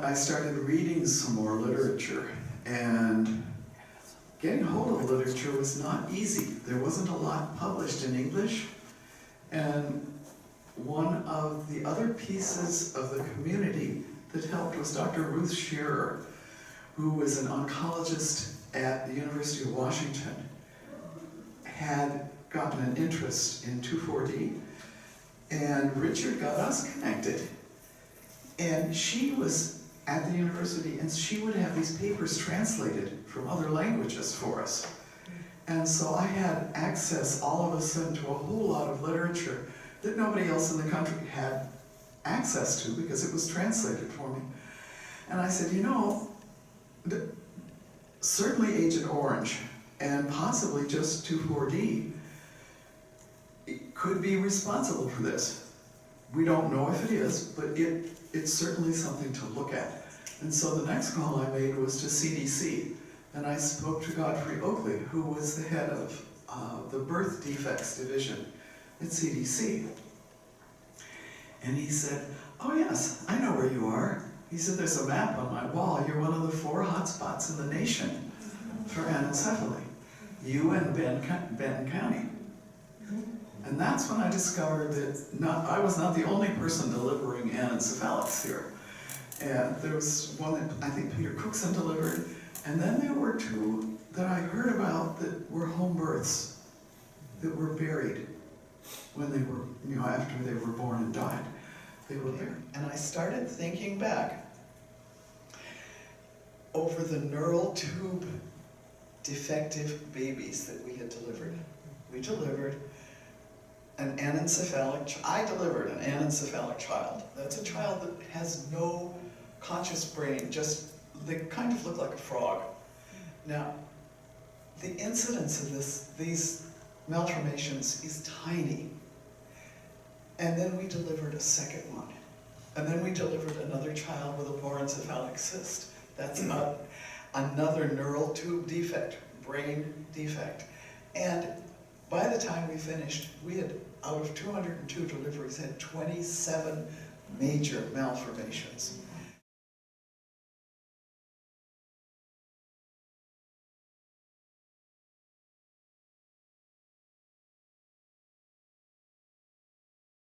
I started reading some more literature, and getting hold of literature was not easy. There wasn't a lot published in English, and one of the other pieces of the community that helped was Dr. Ruth Shearer, who was an oncologist at the University of Washington, had gotten an interest in 2,4-D, and Richard got us connected. And she was at the university, and she would have these papers translated from other languages for us. And so I had access all of a sudden to a whole lot of literature that nobody else in the country had access to because it was translated for me. And I said, you know, certainly Agent Orange and possibly just 2,4-D could be responsible for this. We don't know if it is, but it's certainly something to look at. And so the next call I made was to CDC, and I spoke to Godrey Oakley, who was the head of the Birth Defects division at CDC. And he said, oh yes, I know where you are. He said, there's a map on my wall. You're one of the 4 hotspots in the nation for anencephaly. You and Benton County. And that's when I discovered that I was not the only person delivering anencephalics here. And there was one that I think Peter Cookson delivered, and then there were 2 that I heard about that were home births, that were buried when they were, after they were born and died. They were buried. And I started thinking back over the neural tube defective babies that we had delivered. We delivered an anencephalic, I delivered an anencephalic child. That's a child that has no conscious brain, just, they kind of look like a frog. Now, the incidence of these malformations is tiny. And then we delivered a second one. And then we delivered another child with a borencephalic cyst. That's another neural tube defect, brain defect. And by the time we finished, we had, out of 202 deliveries, had 27 major malformations.